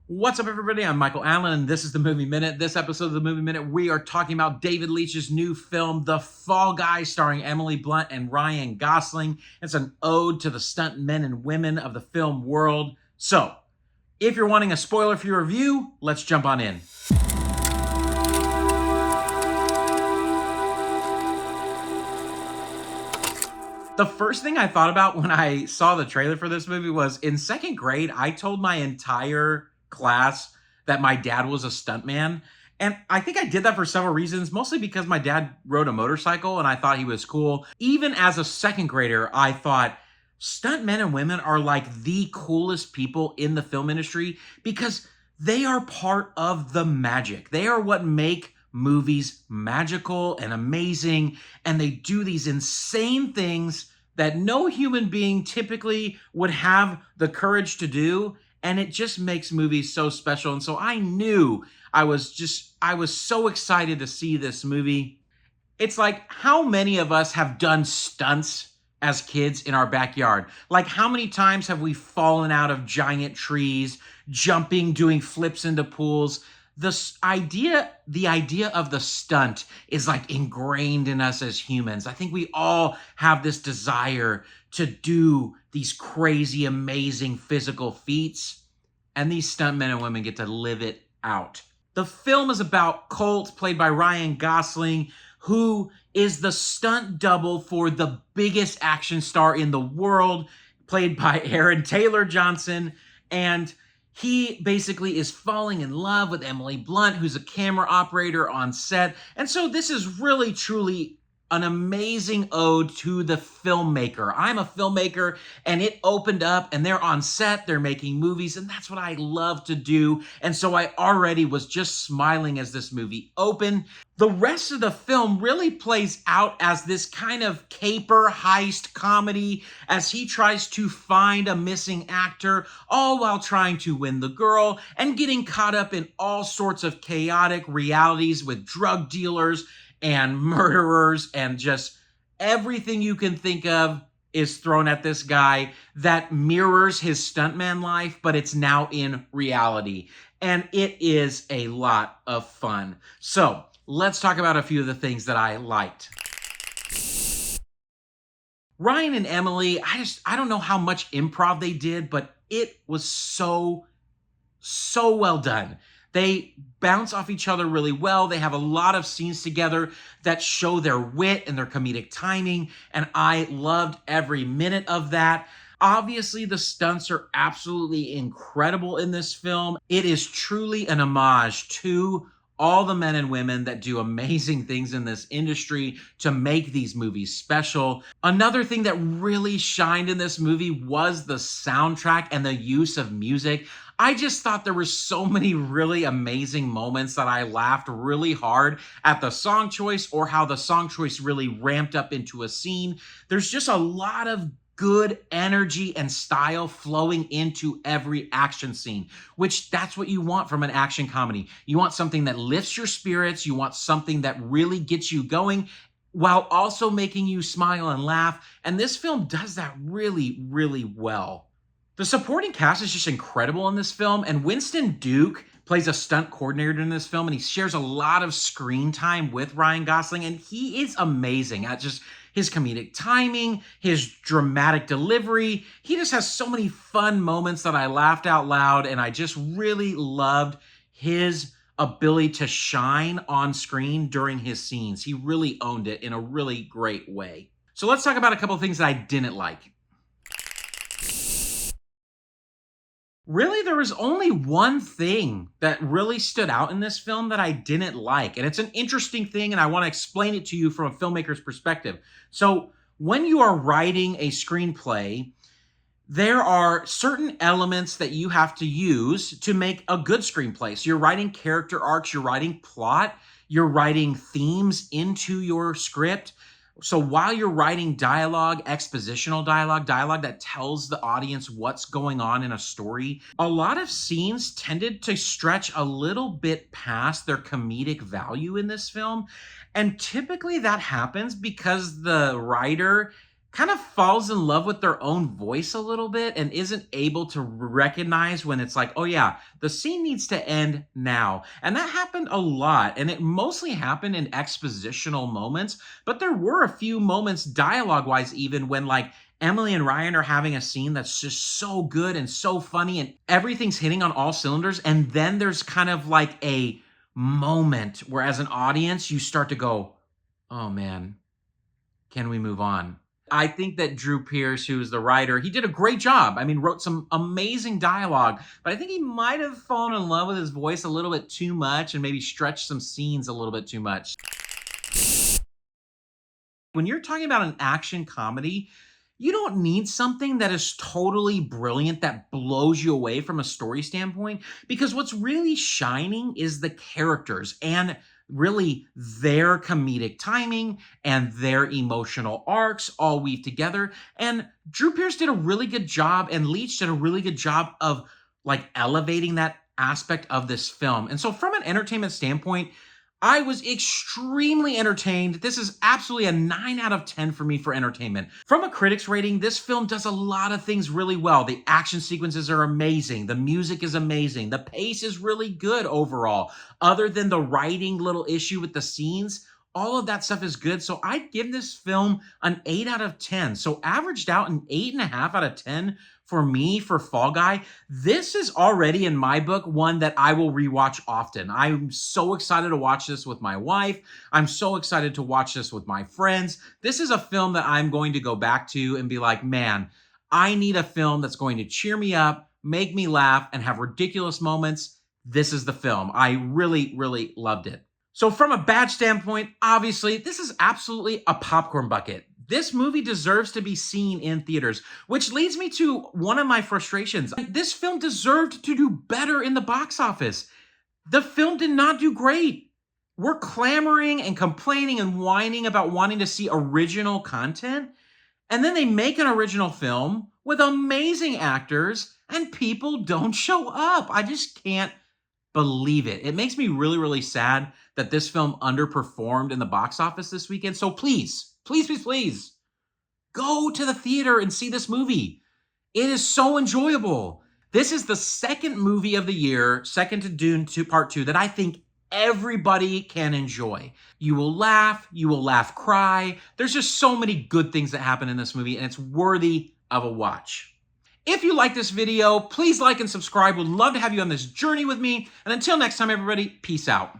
What's up, everybody? I'm Michael Allen, and this is the Movie Minute. This episode of the Movie Minute, we are talking about David Leitch's new film, The Fall Guy, starring Emily Blunt and Ryan Gosling. It's an ode to the stunt men and women of the film world. So, if you're wanting a spoiler for your review, let's jump on in. The first thing I thought about when I saw the trailer for this movie was, in second grade, I told my entire class that my dad was a stuntman. And I think I did that for several reasons, mostly because my dad rode a motorcycle and I thought he was cool. Even as a second grader, I thought stuntmen and women are like the coolest people in the film industry because they are part of the magic. They are what make movies magical and amazing, and they do these insane things that no human being typically would have the courage to do, and it just makes movies so special. And so I knew I was so excited to see this movie. It's like, how many of us have done stunts as kids in our backyard? Like, how many times have we fallen out of giant trees, jumping, doing flips into pools? The idea of the stunt is like ingrained in us as humans. I think we all have this desire to do these crazy, amazing physical feats, and these stunt men and women get to live it out. The film is about Colt, played by Ryan Gosling, who is the stunt double for the biggest action star in the world, played by Aaron Taylor Johnson, and he basically is falling in love with Emily Blunt, who's a camera operator on set. And so this is really, truly an amazing ode to the filmmaker. I'm a filmmaker, and it opened up, and they're on set, they're making movies, and that's what I love to do. And so I already was just smiling as this movie opened. The rest of the film really plays out as this kind of caper heist comedy as he tries to find a missing actor, all while trying to win the girl and getting caught up in all sorts of chaotic realities with drug dealers and murderers, and just everything you can think of is thrown at this guy that mirrors his stuntman life, but it's now in reality. And it is a lot of fun. So let's talk about a few of the things that I liked. Ryan and Emily, I don't know how much improv they did, but it was so well done. They bounce off each other really well. They have a lot of scenes together that show their wit and their comedic timing, and I loved every minute of that. Obviously, the stunts are absolutely incredible in this film. It is truly an homage to all the men and women that do amazing things in this industry to make these movies special. Another thing that really shined in this movie was the soundtrack and the use of music. I just thought there were so many really amazing moments that I laughed really hard at the song choice, or how the song choice really ramped up into a scene. There's just a lot of good energy and style flowing into every action scene, which that's what you want from an action comedy. You want something that lifts your spirits. You want something that really gets you going while also making you smile and laugh. And this film does that really, really well. The supporting cast is just incredible in this film, and Winston Duke plays a stunt coordinator in this film, and he shares a lot of screen time with Ryan Gosling, and he is amazing at just his comedic timing, his dramatic delivery. He just has so many fun moments that I laughed out loud, and I just really loved his ability to shine on screen during his scenes. He really owned it in a really great way. So let's talk about a couple of things that I didn't like. Really, there was only one thing that really stood out in this film that I didn't like. And it's an interesting thing, and I want to explain it to you from a filmmaker's perspective. So when you are writing a screenplay, there are certain elements that you have to use to make a good screenplay. So you're writing character arcs, you're writing plot, you're writing themes into your script. So while you're writing dialogue, expositional dialogue that tells the audience what's going on in a story, a lot of scenes tended to stretch a little bit past their comedic value in this film. And typically that happens because the writer kind of falls in love with their own voice a little bit and isn't able to recognize when it's like, oh yeah, the scene needs to end now. And that happened a lot. And it mostly happened in expositional moments, but there were a few moments dialogue wise, even when like Emily and Ryan are having a scene that's just so good and so funny and everything's hitting on all cylinders. And then there's kind of like a moment where as an audience, you start to go, oh man, can we move on? I think that Drew Pearce, who's the writer, he did a great job. I mean, wrote some amazing dialogue, but I think he might have fallen in love with his voice a little bit too much and maybe stretched some scenes a little bit too much. When you're talking about an action comedy, you don't need something that is totally brilliant that blows you away from a story standpoint, because what's really shining is the characters and really their comedic timing and their emotional arcs all weave together. And Drew Pearce did a really good job, and Leitch did a really good job of like elevating that aspect of this film. And so from an entertainment standpoint, I was extremely entertained. This is absolutely a 9 out of 10 for me for entertainment. From a critic's rating, this film does a lot of things really well. The action sequences are amazing. The music is amazing. The pace is really good overall. Other than the writing little issue with the scenes, all of that stuff is good. So I'd give this film an 8 out of 10. So averaged out an 8.5 out of 10 for me for Fall Guy. This is already in my book one that I will rewatch often. I'm so excited to watch this with my wife. I'm so excited to watch this with my friends. This is a film that I'm going to go back to and be like, man, I need a film that's going to cheer me up, make me laugh, and have ridiculous moments. This is the film. I really, really loved it. So from a badge standpoint, obviously, this is absolutely a popcorn bucket. This movie deserves to be seen in theaters, which leads me to one of my frustrations. This film deserved to do better in the box office. The film did not do great. We're clamoring and complaining and whining about wanting to see original content, and then they make an original film with amazing actors, and people don't show up. I just can't believe it. It makes me really, really sad that this film underperformed in the box office this weekend. So please, please, please, please, go to the theater and see this movie. It is so enjoyable. This is the second movie of the year, second to Dune 2 Part 2, that I think everybody can enjoy. You will laugh, cry. There's just so many good things that happen in this movie, and it's worthy of a watch. If you like this video, please like and subscribe. Would love to have you on this journey with me. And until next time, everybody, peace out.